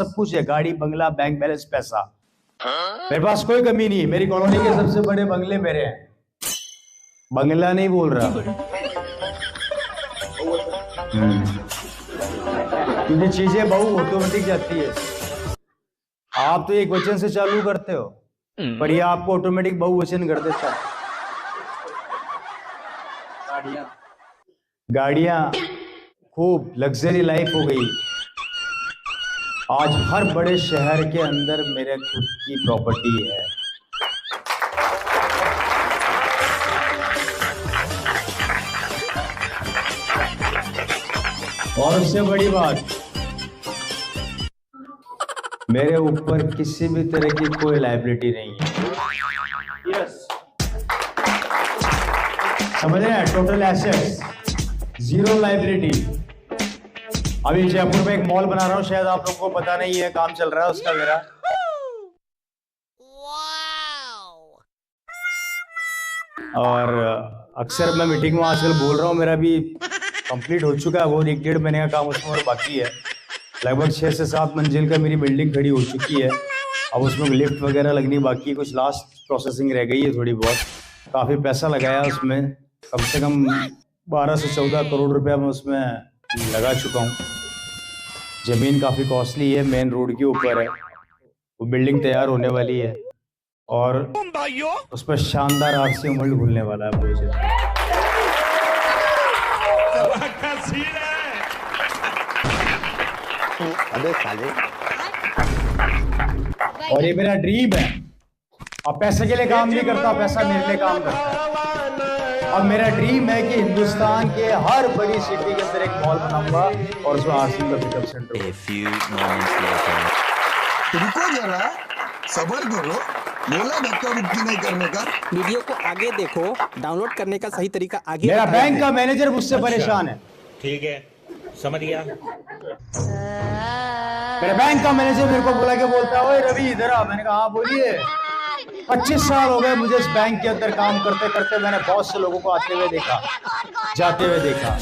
सब कुछ है, गाड़ी, बंगला, बैंक बैलेंस, पैसा। मेरे पास कोई कमी नहीं है। मेरी कॉलोनी के सबसे बड़े बंगले मेरे हैं। बंगला नहीं बोल रहा, क्योंकि चीजें बहु ऑटोमेटिक जाती है। आप तो एक वचन से चालू करते हो, पर ये आपको ऑटोमेटिक बहुवचन कर देता है। गाड़ियां खूब लग्जरी लाइफ हो गई। आज हर बड़े शहर के अंदर मेरे खुद की प्रॉपर्टी है। और उससे बड़ी बात, मेरे ऊपर किसी भी तरह की कोई लायबिलिटी नहीं है। यस, समझ रहे हैं? Total assets, zero liability. अभी जयपुर में एक मॉल बना रहा हूँ, शायद आप लोगों को पता नहीं है, काम चल रहा है उसका मेरा। और अक्सर मैं मीटिंग में आजकल बोल रहा हूँ, मेरा भी कंप्लीट हो चुका है वो 1-1.5 महीने का काम उसमें और बाकी है। लगभग 6 से 7 मंजिल का मेरी बिल्डिंग खड़ी हो चुकी है। अब उसमें लिफ्ट वगैरह लगनी बाकी है, कुछ लास्ट प्रोसेसिंग रह गई है थोड़ी बहुत। काफ़ी पैसा लगाया उसमें, कम से कम 12 से 14 करोड़ रुपया मैं उसमें लगा चुका हूँ। ज़मीन काफ़ी कॉस्टली है, मेन रोड के ऊपर है। वो बिल्डिंग तैयार होने वाली है और उस पर शानदार आरसी वर्ल्ड खुलने वाला है मुझे। अबे साले, और ये मेरा ड्रीम है। और पैसे के लिए काम नहीं करता, पैसा मेरे लिए काम करता है। और मेरा ड्रीम है कि हिंदुस्तान के हर बड़ी सिटी के अंदर एक मॉल बनाऊंगा और उसमें आरसी का पिकअप सेंटर। रुको जरा, सब्र करो, बोला धक्का मुक्की नहीं करने का। वीडियो को आगे देखो, डाउनलोड करने का सही तरीका आगे। मेरा बैंक का मैनेजर मुझसे परेशान है। ठीक है, समझ गया। मेरे बैंक का मैनेजर मेरे को बुला के बोलता है, ओए रवि इधर आ। मैंने कहा हाँ बोलिए। 25 साल हो गए मुझे इस बैंक के अंदर काम करते करते। मैंने बहुत से लोगों को आते हुए देखा, जाते हुए देखा।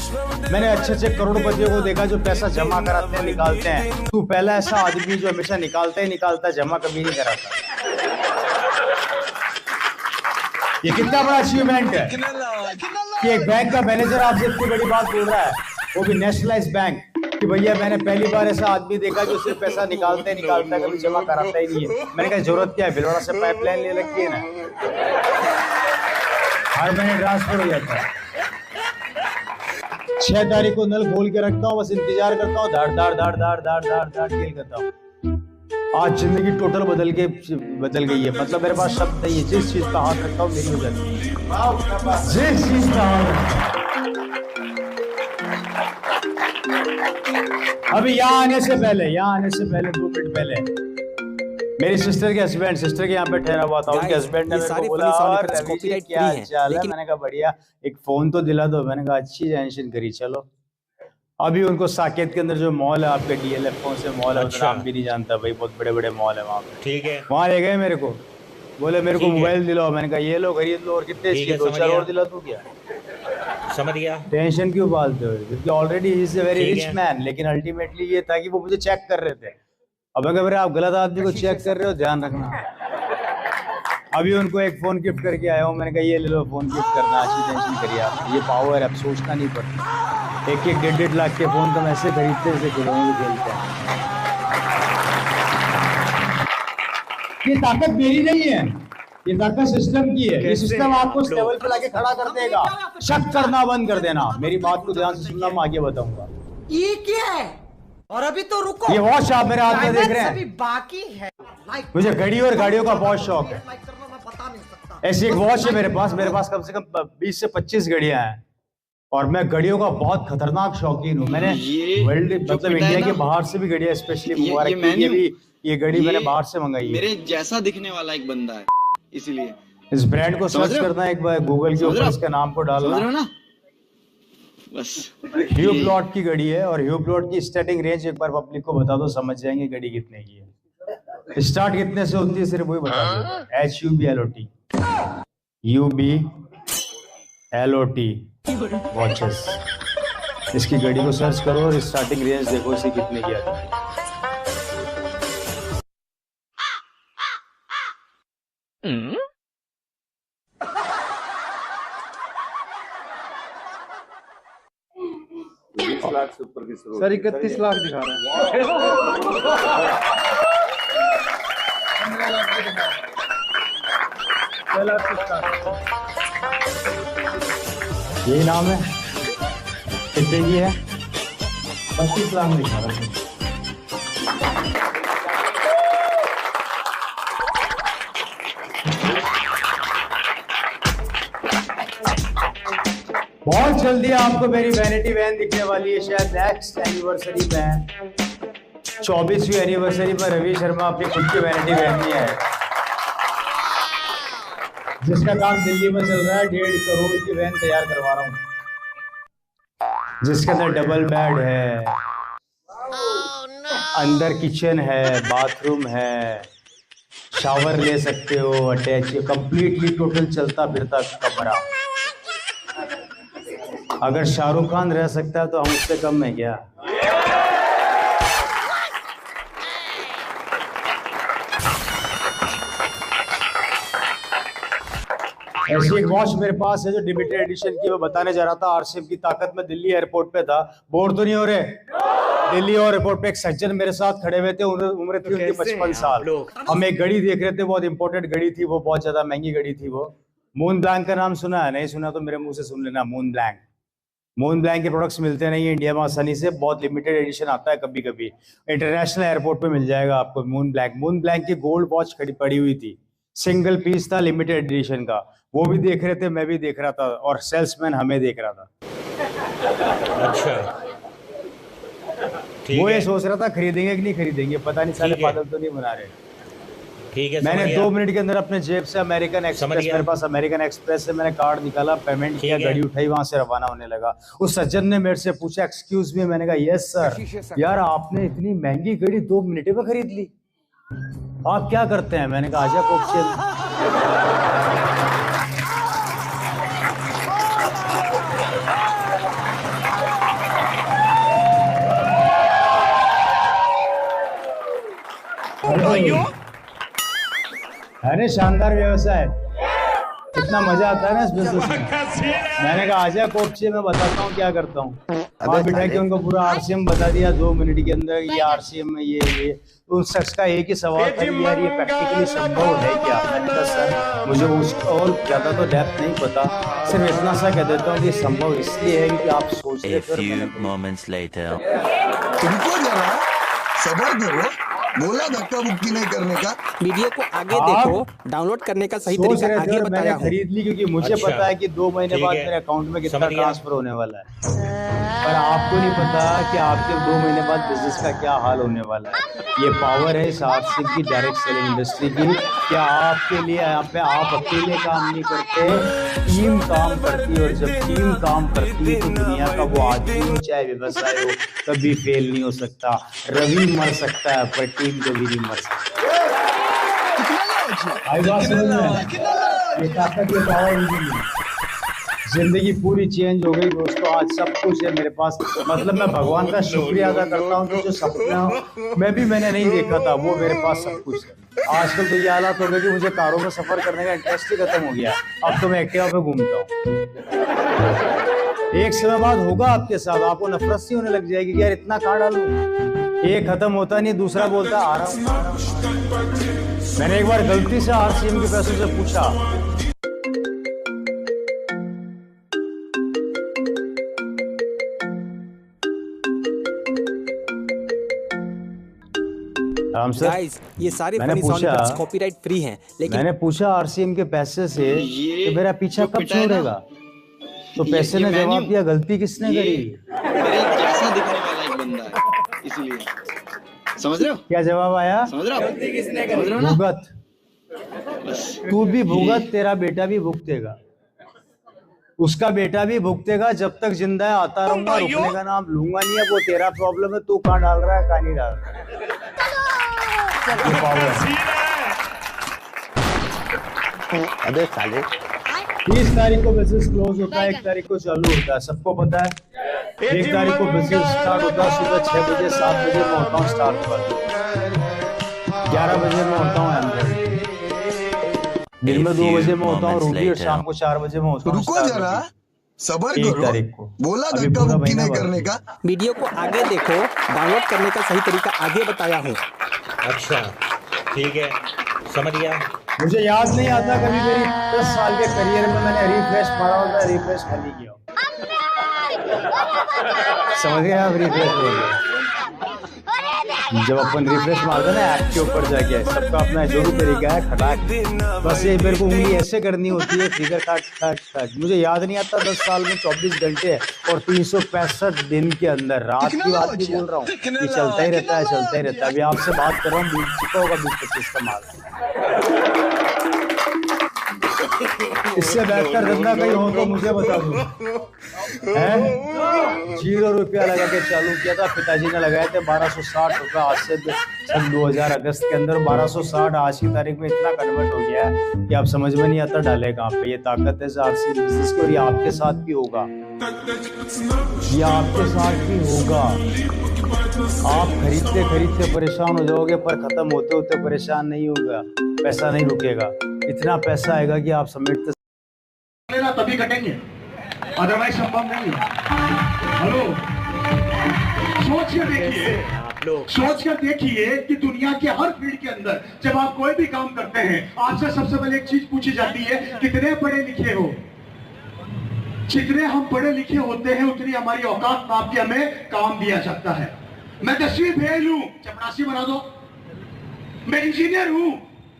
मैंने अच्छे अच्छे करोड़पतियों को देखा जो पैसा जमा कराते हैं, निकालते हैं। तू पहला ऐसा आदमी जो हमेशा निकालता ही निकालता, जमा कभी नहीं कराता। ये कितना बड़ा अचीवमेंट है कि एक बैंक का मैनेजर आपसे इतनी बड़ी बात बोल रहा है, वो भी नेशनलाइज्ड बैंक, कि भैया मैंने पहली बार ऐसा आदमी देखा जो सिर्फ पैसा निकालता है, कभी जमा कराता ही नहीं है। मैंने कहा जरूरत क्या है, भिलवाड़ा से पाइपलाइन ले रखी है ना, हर महीने ट्रांसफर हो जाता है। 6 तारीख को नल खोल के रखता हूँ, बस इंतजार करता हूँ, धाड़ धाड़ धाड़ धाड़ धाड़ धाड़ धाड़ खेल करता हूँ। आज जिंदगी टोटल बदल गई है। मतलब मेरे पास शब्द नहीं है, जिस चीज का हाथ रखता हूँ मेरी हो जाती है, जिस चीज का हाथ। अभी यहाँ आने से पहले 2 मिनट पहले मेरी सिस्टर के हस्बैंड, सिस्टर के यहाँ पे ठहरा हुआ था। उनके हस्बैंड ने मेरे को बोला, और रवि जी क्या हाल है? मैंने कहा बढ़िया, एक फोन तो दिला दो। मैंने कहा अच्छी टेंशन करी, चलो। अभी उनको साकेत के अंदर जो मॉल है आपके DLF कौन से मॉल है, नाम भी नहीं जानता भाई, बहुत बड़े बड़े मॉल है वहाँ पे। ठीक है, वहाँ ले गए मेरे को, बोले मेरे को मोबाइल दिलाओ। मैंने कहा ये लो खरीद लो, और कितने इसके 2-4 और दिला तू क्या? समझ गया। टेंशन क्यों पालते हो? क्योंकि already he is a very rich man, लेकिन अल्टीमेटली ये था कि वो मुझे चेक कर रहे थे। अब अगर आप गलत आदमी को चेक कर रहे हो, ध्यान रखना। अभी उनको एक फोन गिफ्ट करके आया हूँ। मैंने कहा ये ले लो फोन गिफ्ट करना, अच्छी टेंशन करिए आप, ये पावर है, अब सोचना नहीं पड़ता। 1-1, 1.5 लाख के फोन तो ऐसे खरीदते जैसे खिलौने खेलते हैं। ये ताकत मेरी नहीं है, ये ताकत सिस्टम की है। ये सिस्टम आपको उस लेवल पे लाके खड़ा कर देगा। शक करना बंद कर देना। मेरी बात को ध्यान से सुनना, मैं आगे बताऊंगा। ये क्या है? और अभी तो रुको, ये वॉच आप मेरे हाथ में देख रहे हैं, बाकी है। मुझे घड़ी और गाड़ियों का बहुत शौक है। ऐसी एक वॉच है मेरे पास कम से कम 20 से 25 घड़ियां हैं। और मैं घड़ियों का बहुत खतरनाक शौकीन हूँ। मैंने वर्ल्ड मतलब इंडिया के बाहर से भी घड़ियां स्पेशली ये घड़ी मैंने बाहर से मंगाई है। मेरे जैसा दिखने वाला एक बंदा है, इसीलिए इस ब्रांड को सर्च करना, एक बार गूगल के ऊपर इसका नाम को डालना ना। बस ह्यू प्लॉट की घड़ी है, और ह्यू प्लॉट की स्टार्टिंग रेंज एक बार पब्लिक को बता दो, समझ जाएंगे घड़ी कितने की है। स्टार्ट कितने से होती है सिर्फ वही बता दो। HUBLOT watches. इसकी घड़ी को सर्च करो और स्टार्टिंग रेंज देखो इसे कितने की आती है। सर 31 लाख दिखा रहा है। यही नाम है, कितने की है? 25 लाख दिखा रहा है। बहुत जल्दी आपको मेरी वैनिटी वैन दिखने वाली है, शायद नेक्स्ट एनिवर्सरी में, 24वीं एनिवर्सरी पर रवि शर्मा अपनी खुद की वैनिटी वैन में है, जिसका काम दिल्ली में चल रहा है। 1.5 करोड़ की वैन तैयार करवा रहा हूँ, जिसके अंदर डबल बेड है, अंदर किचन है, बाथरूम है, शावर ले सकते हो, अटैच, कंप्लीटली टोटल चलता फिरता कमरा। अगर शाहरुख खान रह सकता है तो हम उससे कम है क्या? ऐसी एक वॉच मेरे पास है जो लिमिटेड एडिशन की, मैं बताने जा रहा था आरसीएम की ताकत में। दिल्ली एयरपोर्ट पे था, बोर तो नहीं हो रहे? दिल्ली एयरपोर्ट पे एक सज्जन मेरे साथ खड़े हुए थे, उम्र थी उनकी 55 साल। हम एक घड़ी देख रहे थे, बहुत इंपॉर्टेंट घड़ी थी वो, बहुत ज्यादा महंगी घड़ी थी वो। मून ब्लैंक का नाम सुना है? नहीं सुना तो मेरे मुंह से सुन लेना। मून ब्लैंक के प्रोडक्ट्स मिलते नहीं है इंडिया में आसानी से, बहुत लिमिटेड एडिशन आता है कभी कभी। इंटरनेशनल एयरपोर्ट पे मिल जाएगा आपको मून ब्लैंक की गोल्ड वॉच खड़ी पड़ी हुई थी, सिंगल पीस था लिमिटेड एडिशन का। वो भी देख रहे थे, मैं भी देख रहा था, और सेल्समैन हमें देख रहा था। अच्छा, वो ये सोच रहा था खरीदेंगे कि नहीं खरीदेंगे, पता नहीं साले पागल तो नहीं बना रहे। ठीक है, मैंने 2 मिनट के अंदर अपने जेब से अमेरिकन एक्सप्रेस, मेरे पास अमेरिकन एक्सप्रेस से मैंने कार्ड निकाला, पेमेंट किया, गाड़ी उठाई, वहां से रवाना होने लगा। उस सज्जन ने मेरे से पूछा एक्सक्यूज मी, मैंने कहा यस सर। यार आपने इतनी महंगी घड़ी 2 मिनट में खरीद ली, आप क्या करते हैं? मैंने कहा आजा कोपचे। अरे शानदार व्यवसाय, कितना मजा आता है ना इस बिजनेस में। मैंने कहा आजा कोपचे, मैं बताता हूँ क्या करता हूँ। वहाँ बिठा के उनको पूरा आरसीएम बता दिया 2 मिनट के अंदर, ये आरसीएम में ये। उन शख्स का एक ही सवाल था, यार ये प्रैक्टिकली संभव है क्या? मैंने कहा सर मुझे उसका और ज्यादा तो डेप्थ नहीं पता, सिर्फ इतना सा कह देता हूँ कि संभव इसलिए है कि आप सोच रहे थे। तुमको जरा सबर करो, बोला धक्का मुक्की नहीं करने का। वीडियो को आगे देखो, डाउनलोड करने का सही तरीका आगे बताया हूं। खरीद ली क्योंकि मुझे पता है कि 2 महीने बाद मेरे अकाउंट में कितना ट्रांसफर होने वाला है, पर आपको नहीं पता कि आपके 2 महीने बाद बिजनेस का क्या हाल होने वाला है। ये पावर है इस आरसीएम की, डायरेक्ट सेलिंग इंडस्ट्री की। क्या आपके लिए आप अकेले काम नहीं करते, टीम काम करती है, और जब टीम काम करती है तो दुनिया का वो आदमी हो चाहे व्यवसाय हो कभी फेल नहीं हो सकता। रवि मर सकता है पर टीम कभी नहीं मर सकती। आई बात समझ में? ये ताकत, ये पावर, जिंदगी पूरी चेंज हो गई दोस्तों। आज सब कुछ है मेरे पास, मतलब मैं भगवान का शुक्रिया अदा करता हूँ कि जो सपना मैंने नहीं देखा था वो मेरे पास सब कुछ है। आजकल तो ये हालात हो गए कि मुझे कारों में सफर करने का इंटरेस्ट ही खत्म हो गया। अब तो मैं एक्टिवा पे घूमता हूँ। एक समय बाद होगा आपके साथ, आपको नफरत सी होने लग जाएगी कि यार इतना कार डालूं। एक खत्म होता नहीं, दूसरा बोलता आ रहा हूँ। मैंने एक बार गलती से आरसीएम के पैसों से पूछा, गाइस ये सारे फनी साउंड कॉपीराइट फ्री हैं, लेकिन मैंने पूछा आरसीएम के पैसे से कि मेरा पीछा कब छोड़ेगा, तो पैसे ने जवाब दिया गलती किसने करी? जैसा दिखने वाला एक बंदा है, इसीलिए। समझ रहे हो क्या जवाब आया? समझ रहे हो? गलती किसने करी? भुगत, तू भी भुगत, तेरा बेटा भी भुगतेगा, उसका बेटा भी भुगतेगा। जब तक जिंदा है आता रहूंगा, रुकने का नाम लूंगा नहीं है। वो तेरा प्रॉब्लम है, तू कहाँ डाल रहा है कहाँ नहीं डाल रहा है। अबे साले 30 तारीख को बिजनेस क्लोज होता है, 1 तारीख को चालू होता है, सबको पता है। 1 तारीख को बिजनेस स्टार्ट होता है सुबह 6 बजे, 7 बजे मैं होता हूँ स्टार्ट पर, 11 बजे मैं होता हूँ अंदर। दिन में 2 बजे में होता हूँ रोटी और शाम को 4 बजे में होता हूँ। रुको जरा, सबर 1 करो। तारीख को बोला अभी धक्का पूरा मुक्की महीना नहीं बाकी करने है। का। वीडियो को आगे देखो, डाउनलोड करने का सही तरीका आगे बताया हूँ। अच्छा ठीक है, समझ गया। मुझे याद नहीं आता कभी मेरी 10 साल के करियर में मैंने रिफ्रेश मारा होता, रिफ्रेश खाली किया। समझ गए आप? रिफ्रेश बोल रहे जब अपन रिफ्रेश मारते ना ऐप के ऊपर जाके, सबका अपना जो भी तरीका है खटाक, बस ये मेरे को उंगली ऐसे करनी होती है, फिगर काट काट काट। मुझे याद नहीं आता 10 साल में 24 घंटे और 365 दिन के अंदर, रात की बात नहीं बोल रहा हूँ, ये चलता ही रहता है, चलता ही रहता है। अभी आपसे बात कर रहा हूँ, बीत चुका होगा 20-25 का माल। इससे बेहतर धंधा कहीं हो तो मुझे बता दो। 0 रुपया लगा के चालू किया था, पिताजी ने लगाए थे 1260 रुपया आज से सन 2000 अगस्त के अंदर। 1260 आज की तारीख में इतना कन्वर्ट हो गया है कि आप समझ में नहीं आता डाले कहाँ पे। ये ताकत है आरसी बिजनेस की, और ये आपके साथ भी होगा, ये आपके साथ भी होगा। आप खरीदते खरीदते परेशान हो जाओगे, पर खत्म होते होते परेशान नहीं होगा। पैसा नहीं रुकेगा, इतना पैसा आएगा कि आप समेटते तभी कटेंगे, अदरवाइज संभव नहीं है। हेलो, सोच कर देखिए, सोच कर देखिए कि दुनिया के हर फील्ड के अंदर जब आप कोई भी काम करते हैं, आपसे सबसे पहले एक चीज पूछी जाती है, कितने पढ़े लिखे हो। जितने हम पढ़े लिखे होते हैं उतनी हमारी औकात नाप के हमें काम दिया जाता है। मैं 10वीं फेल हूं, चपरासी बना दो। मैं इंजीनियर हूं,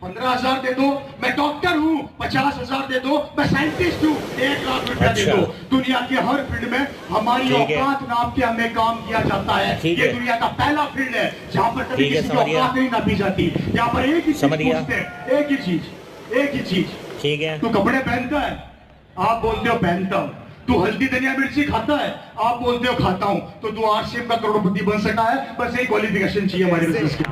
15,000 दे दो। मैं डॉक्टर हूँ, 50,000 दे दो। मैं साइंटिस्ट हूँ, 1 लाख रुपया दे दो। दुनिया के हर फील्ड में हमारी औकात नाप के हमें काम किया जाता है। ये दुनिया का पहला फील्ड है जहाँ पर कभी किसी की औकात नहीं नापी जाती। यहाँ पर एक ही चीज पूछते हैं, एक ही चीज। ठीक है। तू कपड़े पहनता है, आप बोलते हो पहनता हूँ। तू हल्दी धनिया मिर्ची खाता है, आप बोलते हो खाता हूँ। तो तू आरसीएम का करोड़पति बन सका है। बस यही क्वालिफिकेशन चाहिए हमारे बिजनेस के।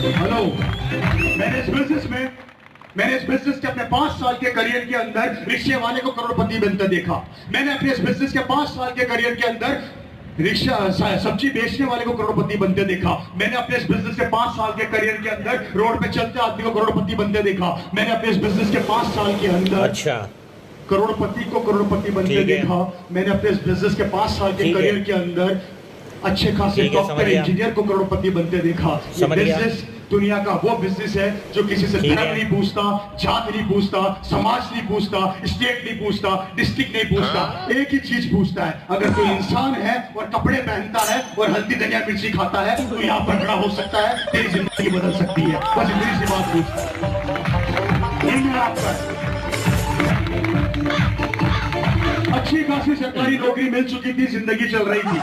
हेलो, मैंने इस बिजनेस के अपने 5 साल के करियर के अंदर रिक्शे वाले को करोड़पति बनते देखा। मैंने अपने इस बिजनेस के 5 साल के करियर के अंदर रिक्शा सब्जी बेचने वाले को करोड़पति बनते देखा। मैंने अपने इस बिजनेस के 5 साल के करियर के अंदर रोड पे चलते आदमी को करोड़पति बनते देखा। मैंने अपने इस बिजनेस के 5 साल के अंदर करोड़पति को करोड़पति बनते देखा। मैंने अपने इस बिजनेस के 5 साल के करियर के अंदर अच्छे खासे डॉक्टर इंजीनियर को करोड़पति बनते देखा। ये बिजनेस दुनिया का वो बिजनेस है जो किसी से धर्म नहीं पूछता, जात नहीं पूछता, समाज नहीं पूछता, स्टेट नहीं पूछता, डिस्ट्रिक्ट नहीं पूछता। एक ही चीज पूछता है, अगर कोई इंसान है और कपड़े पहनता है और हल्दी धनिया मिर्ची खाता है तो यहाँ पर खड़ा हो सकता है, तेरी जिंदगी बदल सकती है। बस इतनी सी बात पूछता है। आपका अच्छी खासी सरकारी नौकरी मिल चुकी थी, जिंदगी चल रही थी।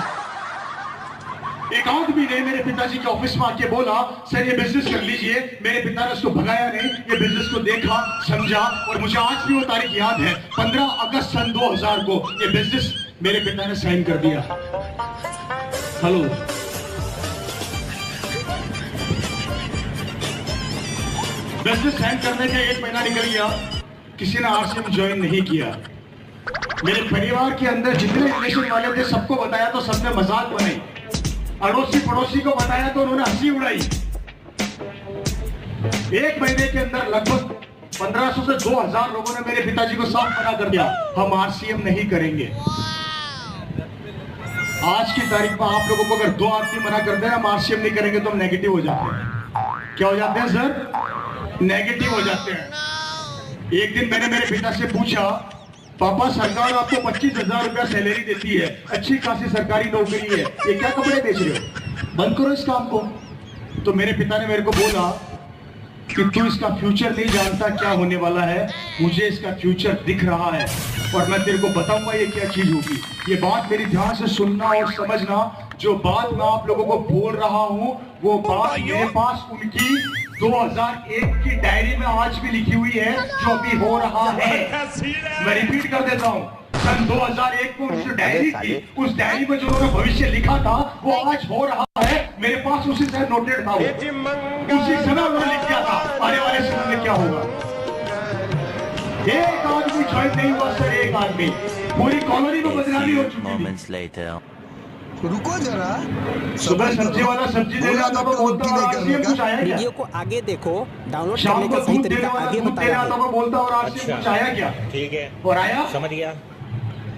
एक आदमी ने मेरे पिताजी के ऑफिस में आके बोला, सर ये बिजनेस कर लीजिए। मेरे पिता ने उसको भगाया नहीं, ये बिजनेस को देखा, समझा, और मुझे आज भी वो तारीख याद है, 15 अगस्त सन 2000 को ये बिजनेस मेरे पिता ने साइन कर दिया। हेलो, बिजनेस साइन करने का 1 महीना निकल गया, किसी ने आरसीएम ज्वाइन नहीं किया। मेरे परिवार के अंदर जितने रिलेशन वाले थे सबको बताया तो सबने मजाक बनाई, अड़ोसी पड़ोसी को बताया तो उन्होंने हंसी उड़ाई। 1 महीने के अंदर लगभग 1500 से 2000 लोगों ने मेरे पिताजी को साफ मना कर दिया, हम आरसीएम नहीं करेंगे। आज की तारीख में आप लोगों को अगर 2 आदमी मना कर दे हम आरसीएम नहीं करेंगे तो हम नेगेटिव हो जाते हैं। क्या हो जाते हैं सर? नेगेटिव हो जाते हैं। एक दिन मैंने मेरे पिता से पूछा, पापा सरकार आपको 25,000 रुपया सैलरी देती है, अच्छी खासी सरकारी नौकरी है, ये क्या कपड़े बेच रहे हो? बंद करो इस काम को। तो मेरे पिता ने मेरे को बोला कि तू इसका फ्यूचर नहीं जानता क्या होने वाला है, मुझे इसका फ्यूचर दिख रहा है और मैं तेरे को बताऊंगा ये क्या चीज होगी। ये बात मेरी ध्यान से सुनना और समझना। जो बात मैं आप लोगों को बोल रहा हूं वो बात मेरे पास उनकी 2001 की डायरी में आज भी लिखी हुई है, जो अभी हो रहा है। मैं रिपीट कर देता हूं, सन 2001 को जो डायरी थी, उस डायरी में जो उन्होंने भविष्य लिखा था वो आज हो रहा है। मेरे पास उसी समय नोटेड था, उसी समय उन्होंने लिख दिया था आने वाले समय में क्या होगा। एक आदमी ज्वाइन नहीं हुआ सर, एक आदमी, पूरी कॉलोनी में बदनामी हो चुकी थी। रुको जरा सुबह सबर सब्जी करो। वाला सब्जी दे रहा था तो बोलता और आरसीएम कुछ आया क्या? वीडियो को आगे देखो, डाउनलोड शाम करने को का सही दूध देने तरीका वाला आगे दूध दे बताया रहा था है। वो बोलता और आरसीएम अच्छा। कुछ आया क्या? ठीक है, और आया समझ गया।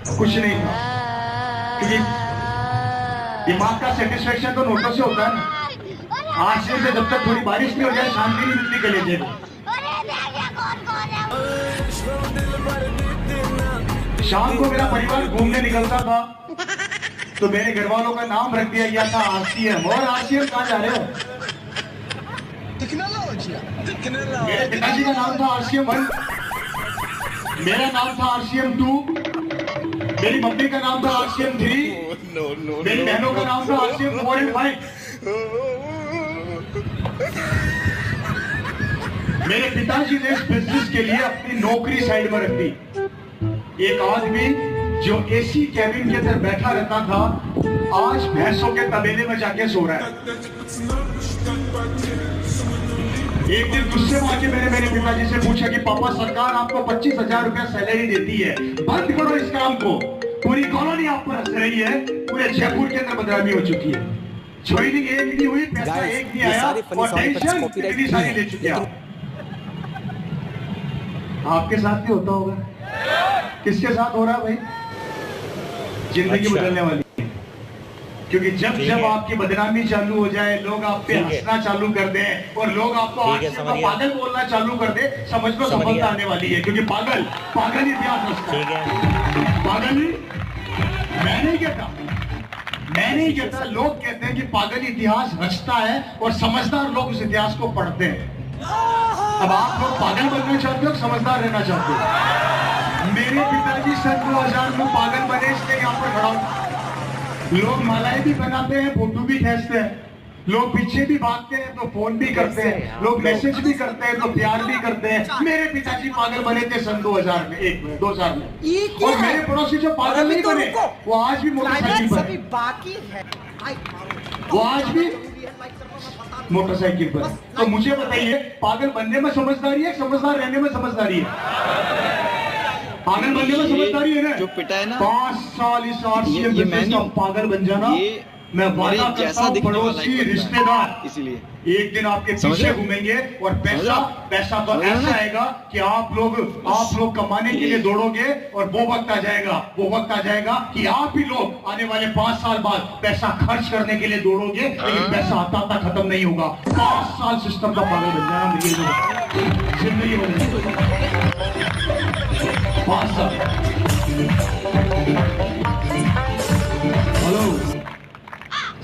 कुछ नहीं था, क्योंकि दिमाग का सेटिस्फेक्शन तो नोटों से होता है ना। आरसीएम से जब तक थोड़ी बारिश नहीं हो जाए शांति नहीं मिलती कलेजे को। शाम को मेरा परिवार घूमने निकलता था तो मेरे घर वालों का नाम रख दिया गया था आरसीएम। और आरसीएम कहाँ जा रहे हो? मेरे पिताजी का नाम था आरसीएम 1, मेरा नाम था आरसीएम 2, मेरी मम्मी का नाम था आरसीएम 3, मेरी बहनों का नाम था आरसीएम 4 और 5। मेरे पिताजी ने इस बिजनेस के लिए अपनी नौकरी साइड में रख दी। एक आदमी जो एसी कैबिन के अंदर बैठा रहता था आज भैंसों के तबेले में जाके सो रहा है। एक दिन गुस्से में आके मैंने मेरे पिताजी से पूछा कि पापा सरकार आपको 25,000 रुपया सैलरी देती है, बंद करो इस काम को। पूरी कॉलोनी आप पर हंस रही है, पूरे जयपुर के अंदर बदनामी हो चुकी है। ज्वाइनिंग एक नहीं हुई, पैसा Guys, एक नहीं ये आया सारे funny और sound effects टेंशन copyright इतनी free सारी हैं, ले चुके हैं। लेकिन- आपके साथ भी होता होगा। किसके साथ हो रहा है भाई? जिंदगी अच्छा। बदलने वाली है। क्योंकि जब ठीक जब है। आपकी बदनामी चालू हो जाए, लोग आप पे ठीक है। हंसना चालू कर दें और लोग आपको ठीक है, आरसीएम समझ का गया। पागल बोलना चालू कर दे, समझ लो समझ सफलता गया। आने वाली है। क्योंकि पागल पागल ही इतिहास रचता है। ठीक है, पागल ही मैं नहीं कहता, मैं नहीं कहता, लोग कहते हैं कि पागल इतिहास रचता है और समझदार लोग उस इतिहास को पढ़ते हैं। अब आप लोग पागल बनना चाहते हो, समझदार रहना चाहते हो? मेरे पिताजी सन 2000 में पागल बने, इसलिए यहाँ पर खड़ा हूं। लोग मालाएं भी बनाते हैं, फोटो भी खींचते हैं, लोग पीछे भी भागते हैं तो फोन भी करते हैं, लोग मैसेज भी करते हैं तो प्यार भी करते हैं। मेरे पिताजी पागल बने थे सन 2000 में, 2000 में। ये क्या और है? मेरे पड़ोसी जो और पागल अभी नहीं तो बने रुको। वो आज भी मोटरसाइकिल पर अभी है। बाकी है। वो आज भी मोटरसाइकिल पर है। तो मुझे बताइए पागल बनने में समझदारी है, समझदार रहने में समझदारी है? पागल बनने में समझदारी है ना? जो पिटा है ना, 5 साल इस आरसीएम ये बिजनेस मैंने- का पागल बन जाना। ये मैं वादा मेरे करता जैसा हूँ दिखने वाला पड़ोसी एक बंदा है। रिश्तेदार इसीलिए एक दिन आपके समझ पीछे रहे? घूमेंगे और पैसा समझ रहे? पैसा तो समझ रहे ऐसा ना? आएगा कि आप लोग कमाने के लिए दौड़ोगे और वो वक्त आ जाएगा कि आप ही लोग आने वाले 5 साल बाद पैसा खर्च करने के लिए दौड़ोगे, लेकिन पैसा आता खत्म नहीं होगा। 5 साल सिस्टम का पागल बन जाना मुझे जिंदगी बन जाएगी। 5 साल। हेलो,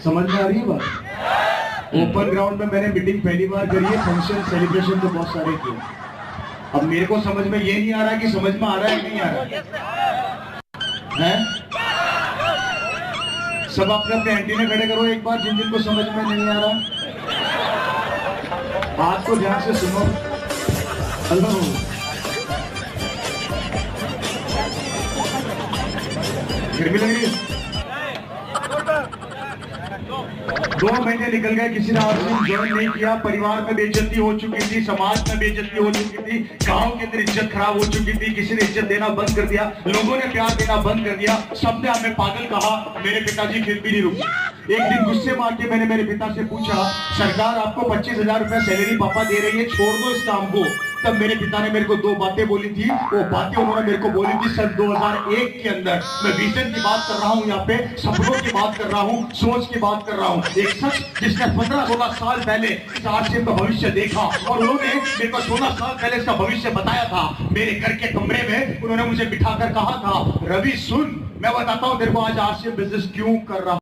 समझ में आ रही है बात? ओपन ग्राउंड में मैंने मीटिंग पहली बार करी है, फंक्शन सेलिब्रेशन तो बहुत सारे किए। अब मेरे को समझ में ये नहीं आ रहा कि समझ में आ रहा है कि नहीं आ रहा है? सब अपने अपने एंटीने खड़े करो एक बार, जिन जिन को समझ में नहीं आ रहा। बात को ध्यान से सुनो। हेलो, गर्मी लग रही है? 2 महीने निकल गए, किसी ने आरसीएम ज्वाइन नहीं किया। परिवार में बेइज्जती हो चुकी थी, समाज में बेइज्जती हो चुकी थी, गांव के अंदर इज्जत खराब हो चुकी थी, किसी ने इज्जत देना बंद कर दिया, लोगों ने प्यार देना बंद कर दिया, सबने हमें पागल कहा। मेरे पिताजी फिर भी नहीं रुके। एक दिन गुस्से में आके मैंने मेरे पिता से पूछा, सरकार आपको 25,000 रुपया सैलरी पापा दे रही है, छोड़ दो इस काम को। तब मेरे पिता ने मेरे को 2 बातें बोली थी। वो बातें उन्होंने मेरे को बोली थी सन 2001 के अंदर। मैं विजन की बात कर रहा हूँ, यहाँ पे सपनों की बात कर रहा हूँ, सोच की बात कर रहा हूँ। एक शख्स जिसने 15-16 साल पहले इस आरसीएम का भविष्य देखा और उन्होंने मेरे को 16 साल पहले इसका भविष्य बताया था। मेरे घर के कमरे में उन्होंने मुझे बिठाकर कहा था, रवि सुन, मैं बताता हूँ तेरे को आज आरसीएम बिजनेस क्यों कर रहा हूँ।